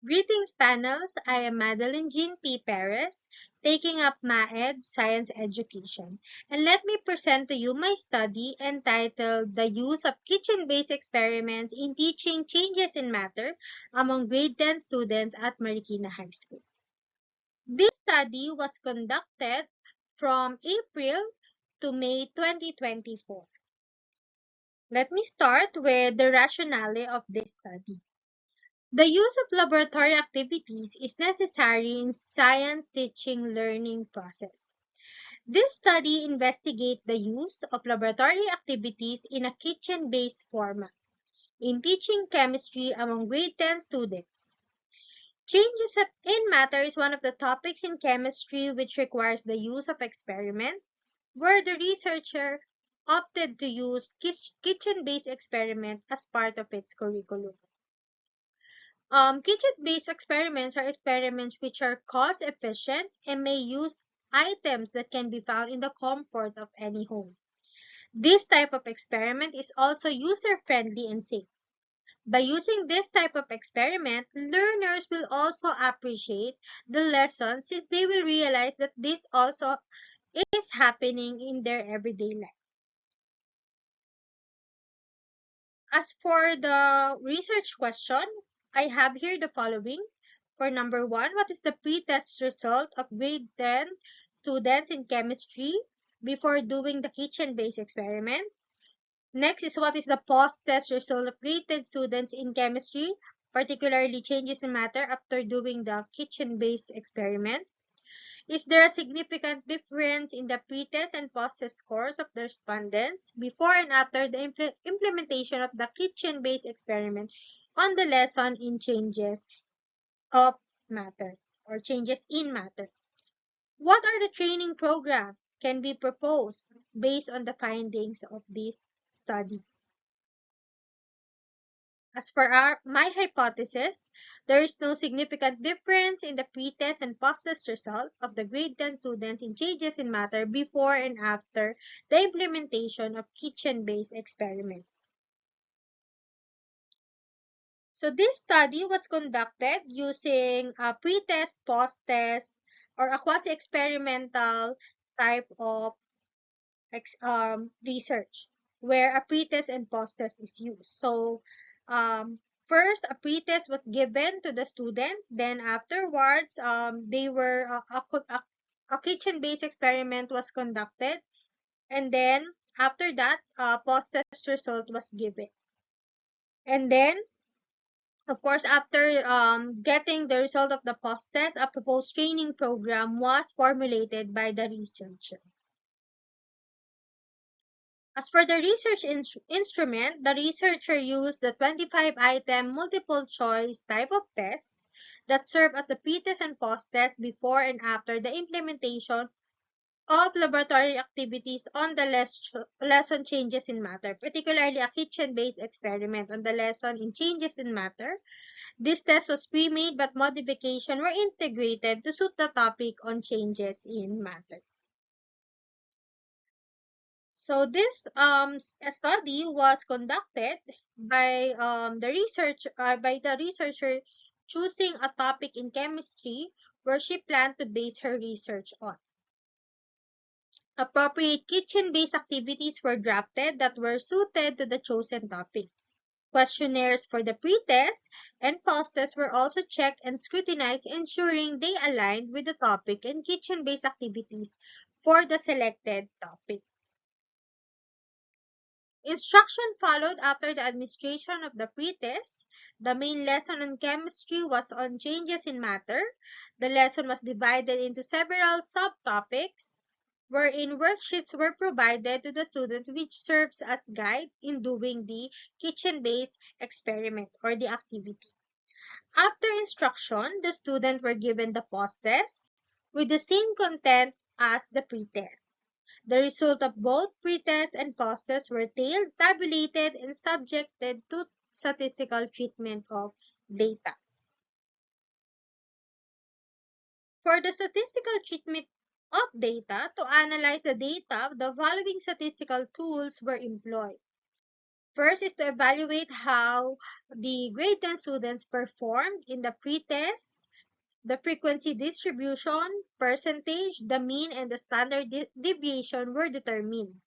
Greetings, panels. I am Madeline Jean P. Perez, taking up MAED Science Education. And let me present to you my study entitled The Use of Kitchen-Based Experiments in Teaching Changes in Matter among grade 10 students at Marikina High School. This study was conducted from April to May 2024. Let me start with the rationale of this study. The use of laboratory activities is necessary in science teaching learning process. This study investigates the use of laboratory activities in a kitchen-based format in teaching chemistry among grade 10 students. Changes in matter is one of the topics in chemistry which requires the use of experiment, where the researcher opted to use kitchen-based experiment as part of its curriculum. Kitchen-based experiments are experiments which are cost-efficient and may use items that can be found in the comfort of any home. This type of experiment is also user-friendly and safe. By using this type of experiment, learners will also appreciate the lesson since they will realize that this also is happening in their everyday life. As for the research question, I have here the following. For number 1, what is the pre-test result of grade 10 students in chemistry before doing the kitchen-based experiment? Next is what is the post-test result of grade 10 students in chemistry, particularly changes in matter after doing the kitchen-based experiment? Is there a significant difference in the pre-test and post-test scores of the respondents before and after the implementation of the kitchen-based experiment on the lesson in changes of matter or changes in matter? What are the training programs can be proposed based on the findings of this study? As for my hypothesis, there is no significant difference in the pre-test and post-test result of the grade 10 students in changes in matter before and after the implementation of kitchen-based experiment. So this study was conducted using a pre-test, post-test, or a quasi-experimental type of research where a pretest and post-test is used. So first, a pretest was given to the student. Then afterwards, they were a kitchen-based experiment was conducted. And then after that, post-test result was given. And then, of course, after getting the result of the post-test, a proposed training program was formulated by the researcher. As for the research instrument, the researcher used the 25-item multiple choice type of test that serve as the pre-test and post-test before and after the implementation of laboratory activities on the lesson changes in matter, particularly a kitchen-based experiment on the lesson in changes in matter. This test was pre-made but modifications were integrated to suit the topic on changes in matter. So this study was conducted by the researcher choosing a topic in chemistry where she planned to base her research on. Appropriate kitchen-based activities were drafted that were suited to the chosen topic. Questionnaires for the pre-test and post-test were also checked and scrutinized, ensuring they aligned with the topic and kitchen-based activities for the selected topic. Instruction followed after the administration of the pretest. The main lesson on chemistry was on changes in matter. The lesson was divided into several subtopics, wherein worksheets were provided to the student which serves as guide in doing the kitchen-based experiment or the activity. After instruction, the students were given the post-test with the same content as the pretest. The result of both pretest and post-test were tabulated and subjected to statistical treatment of data. For the statistical treatment of data, to analyze the data, the following statistical tools were employed. First is to evaluate how the grade 10 students performed in the pre-test. The frequency distribution, percentage, the mean, and the standard deviation were determined.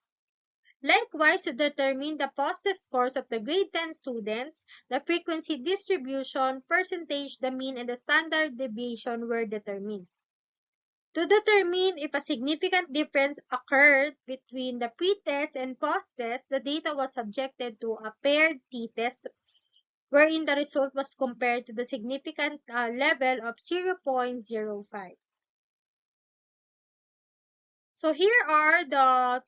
Likewise, to determine the post-test scores of the grade 10 students, the frequency distribution, percentage, the mean, and the standard deviation were determined. To determine if a significant difference occurred between the pre-test and post-test, the data was subjected to a paired t-test wherein the result was compared to the significant level of 0.05. So here are the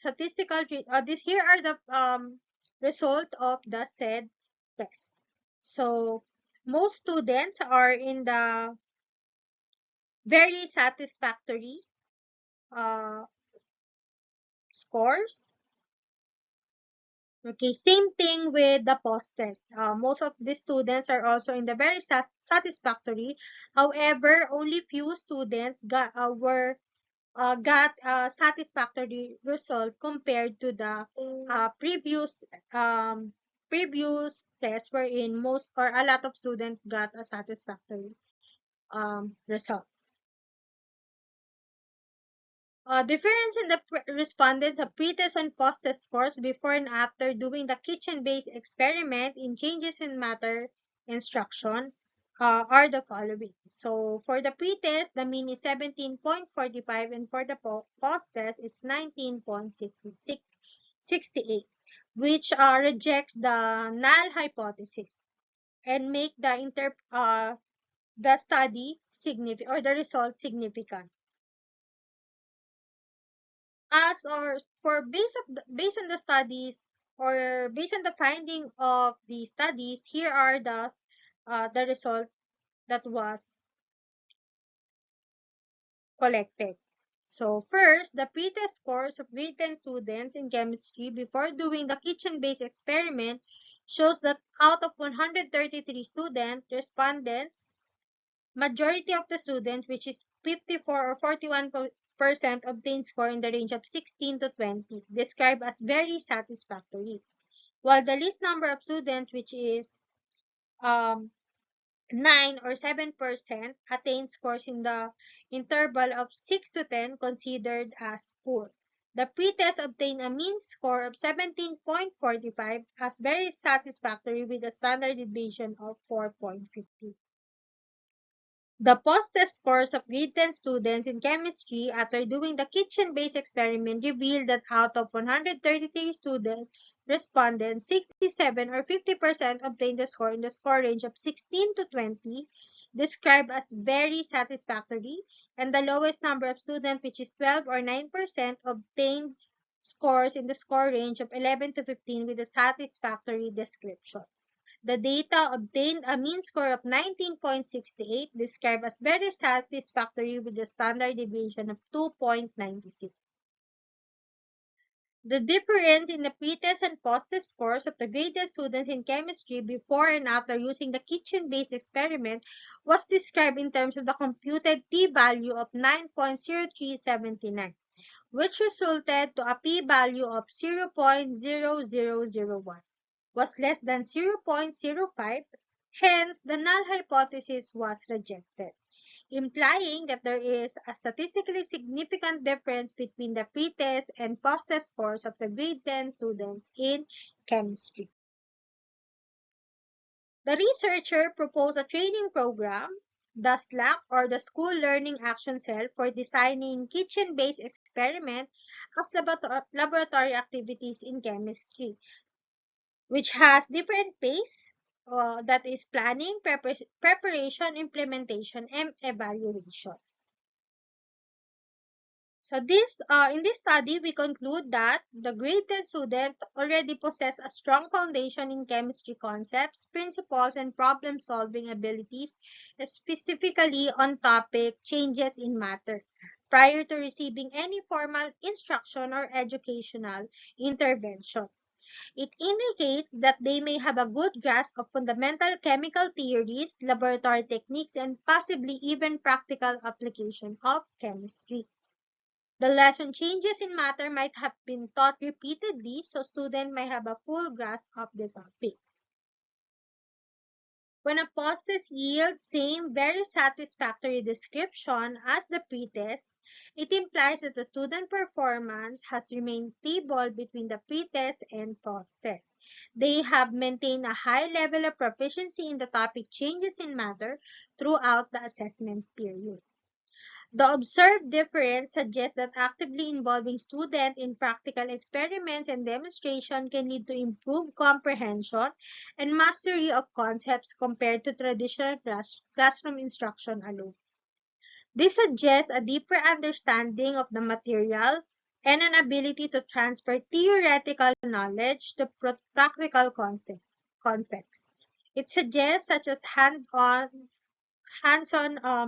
here are the result of the said test. So most students are in the very satisfactory uh, scores. Okay, same thing with the post-test. Most of the students are also in the very satisfactory. However, only few students got a satisfactory result compared to the um, previous test wherein most or a lot of students got a satisfactory result. Difference in the respondents of pre-test and post-test scores before and after doing the kitchen-based experiment in changes in matter instruction are the following. So, for the pre-test, the mean is 17.45 and for the post-test, it's 19.68, which rejects the null hypothesis and make the study significant or the result significant. As or for based on the studies or based on the finding of the studies, here are the result that was collected. So first, the pretest scores of grade 10 students in chemistry before doing the kitchen-based experiment shows that out of 133 student respondents, majority of the students, which is 54 or 41%, obtained score in the range of 16 to 20, described as very satisfactory. While the least number of students, which is 9 or 7%, attained scores in the interval of 6 to 10, considered as poor. The pretest obtained a mean score of 17.45 as very satisfactory with a standard deviation of 4.50. The post-test scores of grade 10 students in chemistry after doing the kitchen-based experiment revealed that out of 133 student respondents, 67 or 50% obtained the score in the score range of 16 to 20, described as very satisfactory, and the lowest number of students, which is 12 or 9%, obtained scores in the score range of 11 to 15 with a satisfactory description. The data obtained a mean score of 19.68, described as very satisfactory with a standard deviation of 2.96. The difference in the pretest and post-test scores of the graded students in chemistry before and after using the kitchen-based experiment was described in terms of the computed p-value of 9.0379, which resulted to a p-value of 0.0001. Was less than 0.05, hence the null hypothesis was rejected, implying that there is a statistically significant difference between the pre-test and post-test scores of the grade 10 students in chemistry. The researcher proposed a training program, the SLAC or the School Learning Action Cell, for designing kitchen-based experiment as laboratory activities in chemistry, which has different pace, that is planning, preparation, implementation, and evaluation. So in this study, we conclude that the grade 10 student already possess a strong foundation in chemistry concepts, principles, and problem-solving abilities, specifically on topic changes in matter, prior to receiving any formal instruction or educational intervention. It indicates that they may have a good grasp of fundamental chemical theories, laboratory techniques, and possibly even practical application of chemistry. The lesson changes in matter might have been taught repeatedly so students might have a full grasp of the topic. When a post-test yields same very satisfactory description as the pretest, it implies that the student performance has remained stable between the pretest and post-test. They have maintained a high level of proficiency in the topic changes in matter throughout the assessment period. The observed difference suggests that actively involving students in practical experiments and demonstration can lead to improved comprehension and mastery of concepts compared to traditional classroom instruction alone. This suggests a deeper understanding of the material and an ability to transfer theoretical knowledge to practical context. It suggests such as hands-on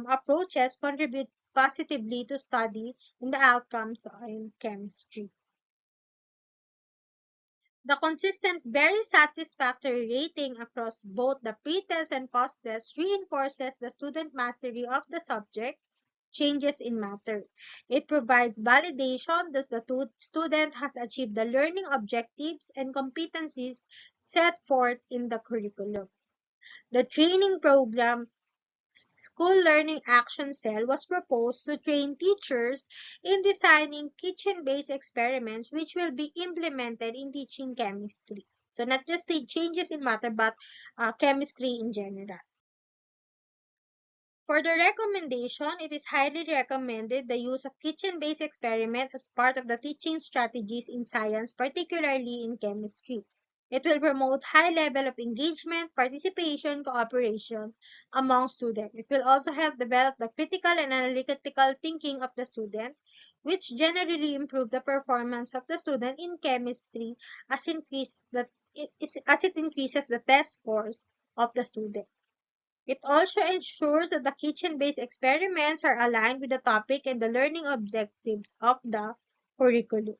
approaches contribute positively to study in the outcomes in chemistry. The consistent, very satisfactory rating across both the pre-test and post-test reinforces the student mastery of the subject changes in matter. It provides validation that the student has achieved the learning objectives and competencies set forth in the curriculum. The training program School Learning Action Cell was proposed to train teachers in designing kitchen-based experiments which will be implemented in teaching chemistry. So not just the changes in matter, but chemistry in general. For the recommendation, it is highly recommended the use of kitchen-based experiment as part of the teaching strategies in science, particularly in chemistry. It will promote high level of engagement, participation, cooperation among students. It will also help develop the critical and analytical thinking of the student, which generally improve the performance of the student in chemistry as it increases the test scores of the student. It also ensures that the kitchen-based experiments are aligned with the topic and the learning objectives of the curriculum.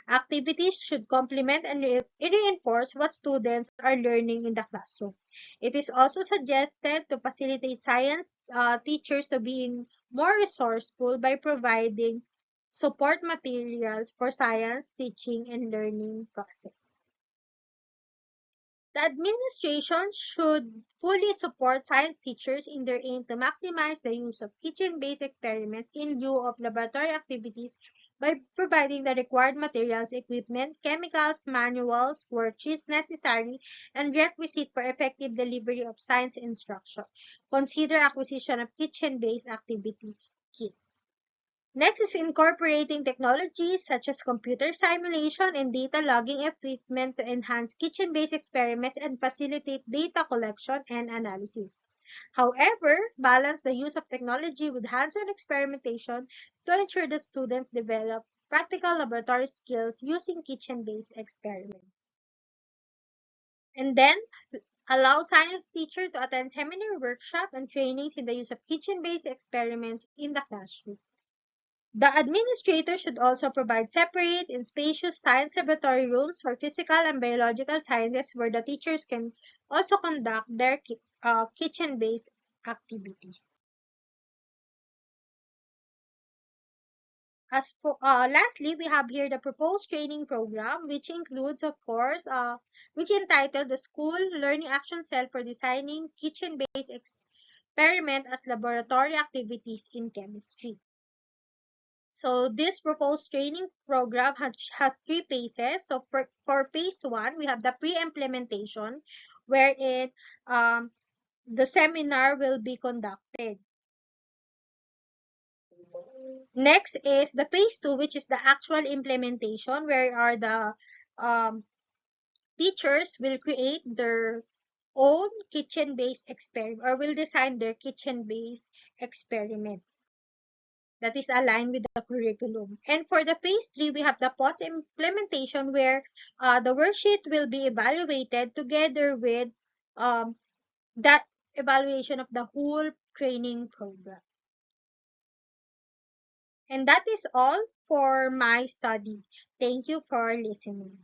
Activities should complement and reinforce what students are learning in the classroom. It is also suggested to facilitate science teachers to be more resourceful by providing support materials for science teaching and learning process. The administration should fully support science teachers in their aim to maximize the use of kitchen-based experiments in lieu of laboratory activities by providing the required materials, equipment, chemicals, manuals, worksheets necessary and requisite for effective delivery of science instruction. Consider acquisition of kitchen-based activity kit. Next is incorporating technologies such as computer simulation and data logging equipment to enhance kitchen-based experiments and facilitate data collection and analysis. However, balance the use of technology with hands-on experimentation to ensure that students develop practical laboratory skills using kitchen-based experiments. And then, allow science teachers to attend seminar workshops and trainings in the use of kitchen-based experiments in the classroom. The administrator should also provide separate and spacious science laboratory rooms for physical and biological sciences where the teachers can also conduct their kitchen-based activities. As for lastly, we have here the proposed training program, which includes, of course, which entitled the School Learning Action Cell for Designing Kitchen-Based Experiment as Laboratory Activities in Chemistry. So this proposed training program has three phases. So for phase one, we have the pre-implementation, wherein the seminar will be conducted. Next is the phase two, which is the actual implementation, where are the um, teachers will create their own kitchen-based experiment or will design their kitchen-based experiment that is aligned with the curriculum. And for the phase 3, we have the post-implementation where the worksheet will be evaluated together with um, that evaluation of the whole training program. And that is all for my study. Thank you for listening.